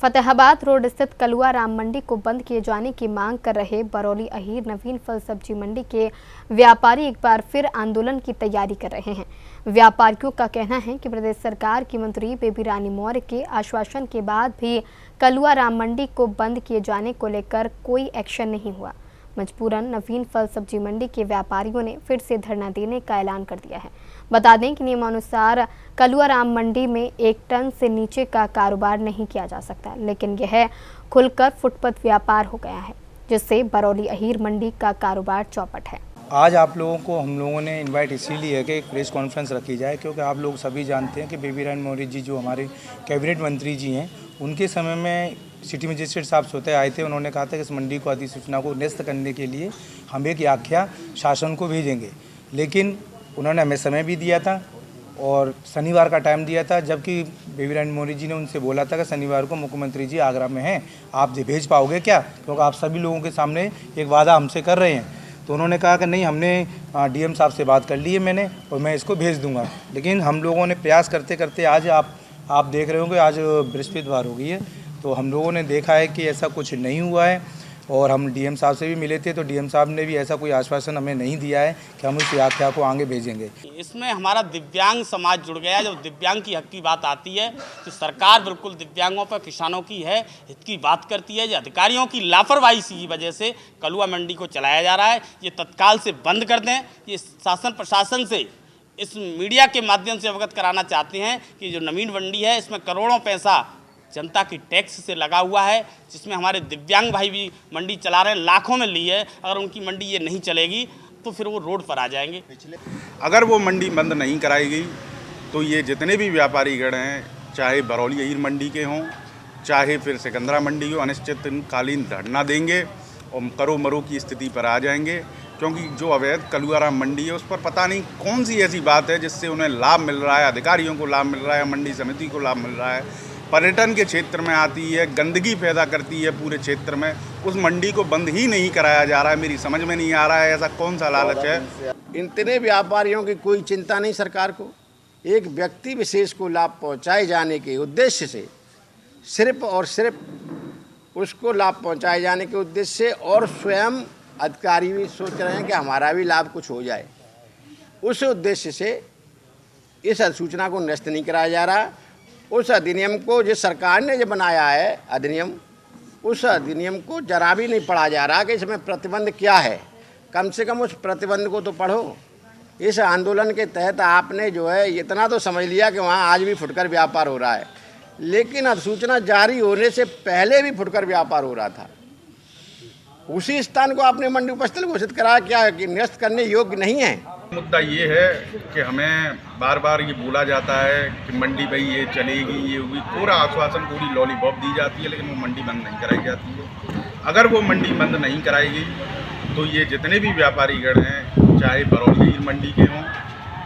Fatehabad road स्थित कलुआ राम मंडी को बंद किए जाने की मांग कर रहे बरौली अहीर नवीन फल सब्जी मंडी के व्यापारी एक बार फिर आंदोलन की तैयारी कर रहे हैं। व्यापारियों का कहना है कि प्रदेश सरकार की मंत्री बेबी रानी मौर्य के आश्वासन के बाद भी कलुआ राम मंडी को बंद किए जाने को लेकर कोई एक्शन नहीं हुआ। मजबूरन नवीन फल सब्जी मंडी के व्यापारियों ने फिर से धरना देने का ऐलान कर दिया है। बता दें कि नियमानुसार कलुआ राम मंडी में 1 टन से नीचे का कारोबार नहीं किया जा सकता, लेकिन यह खुलकर फुटपाथ व्यापार हो गया है, जिससे बरौली अहीर मंडी का कारोबार चौपट है। आज आप लोगों को हम लोगों ने इनवाइट इसीलिए है कि एक प्रेस कॉन्फ्रेंस रखी जाए, क्योंकि आप लोग सभी जानते हैं कि बेबी रानी मौर्य जी जो हमारे कैबिनेट मंत्री जी हैं, उनके समय में सिटी मजिस्ट्रेट साहब सोते आए थे। उन्होंने कहा था कि इस मंडी को अधिसूचना को निरस्त करने के लिए हम एक आख्या शासन को भेजेंगे, लेकिन उन्होंने हमें समय भी दिया था और शनिवार का टाइम दिया था, जबकि बेबी रानी मौर्य जी ने उनसे बोला था कि शनिवार को मुख्यमंत्री जी आगरा में हैं, आप भेज पाओगे क्या, क्योंकि आप सभी लोगों के सामने एक वादा हमसे कर रहे हैं। तो उन्होंने कहा कि नहीं, हमने डीएम साहब से बात कर ली है मैंने, और मैं इसको भेज दूंगा। लेकिन हम लोगों ने प्रयास करते करते आज आप देख रहे होंगे आज बृहस्पतिवार हो गई है, तो हम लोगों ने देखा है कि ऐसा कुछ नहीं हुआ है। और हम डीएम साहब से भी मिले थे, तो डीएम साहब ने भी ऐसा कोई आश्वासन हमें नहीं दिया है कि हम उस आख्या को आगे भेजेंगे। इसमें हमारा दिव्यांग समाज जुड़ गया। जब दिव्यांग की हक की बात आती है तो सरकार बिल्कुल दिव्यांगों पर, किसानों की है हित की बात करती है। जो अधिकारियों की लापरवाही की वजह से कलुआ मंडी को चलाया जा रहा है, ये तत्काल से बंद कर दें। ये शासन प्रशासन से इस मीडिया के माध्यम से अवगत कराना चाहते हैं कि जो नवीन मंडी है, इसमें करोड़ों पैसा जनता की टैक्स से लगा हुआ है, जिसमें हमारे दिव्यांग भाई भी मंडी चला रहे हैं, लाखों में ली है। अगर उनकी मंडी ये नहीं चलेगी तो फिर वो रोड पर आ जाएंगे। अगर वो मंडी बंद नहीं कराई गई तो ये जितने भी व्यापारी गण हैं, चाहे बरौली अहीर मंडी के हों, चाहे फिर सिकंदरा मंडी हो, अनिश्चितकालीन धरना देंगे और करो मरो की स्थिति पर आ जाएंगे। क्योंकि जो अवैध कलुआ राम मंडी है, उस पर पता नहीं कौन सी ऐसी बात है जिससे उन्हें लाभ मिल रहा है, अधिकारियों को लाभ मिल रहा है, मंडी समिति को लाभ मिल रहा है। पर्यटन के क्षेत्र में आती है, गंदगी पैदा करती है पूरे क्षेत्र में, उस मंडी को बंद ही नहीं कराया जा रहा है। मेरी समझ में नहीं आ रहा है ऐसा कौन सा लालच है। इतने व्यापारियों की कोई चिंता नहीं सरकार को। एक व्यक्ति विशेष को लाभ पहुंचाए जाने के उद्देश्य से, सिर्फ और सिर्फ उसको लाभ पहुंचाए जाने के उद्देश्य से, और स्वयं अधिकारी भी सोच रहे हैं कि हमारा भी लाभ कुछ हो जाए, उस उद्देश्य से इस अधिसूचना को निरस्त नहीं कराया जा रहा। उस अधिनियम को जिस सरकार ने जो बनाया है अधिनियम, उस अधिनियम को जरा भी नहीं पढ़ा जा रहा कि इसमें प्रतिबंध क्या है। कम से कम उस प्रतिबंध को तो पढ़ो। इस आंदोलन के तहत आपने जो है इतना तो समझ लिया कि वहाँ आज भी फुटकर व्यापार हो रहा है, लेकिन अधिसूचना जारी होने से पहले भी फुटकर व्यापार हो रहा था। उसी स्थान को आपने मंडी उपस्थल घोषित कराया, क्या कि निरस्त करने योग्य नहीं है। मुद्दा ये है कि हमें बार बार ये बोला जाता है कि मंडी भाई ये चलेगी, ये होगी, पूरा आश्वासन, पूरी लॉलीपॉप दी जाती है, लेकिन वो मंडी बंद नहीं कराई जाती है। अगर वो मंडी बंद नहीं कराई गई तो ये जितने भी व्यापारी गण हैं, चाहे बरौली मंडी के हों,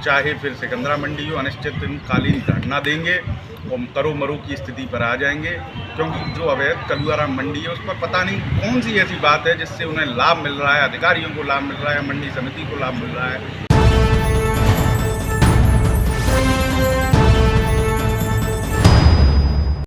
चाहे फिर सिकंदरा मंडी हो, अनिश्चितकालीन धरना देंगे और करो मरो की स्थिति पर आ जाएंगे। क्योंकि जो अवैध कलुआ राम मंडी है, उस पर पता नहीं कौन सी ऐसी बात है जिससे उन्हें लाभ मिल रहा है, अधिकारियों को लाभ मिल रहा है, मंडी समिति को लाभ मिल रहा है।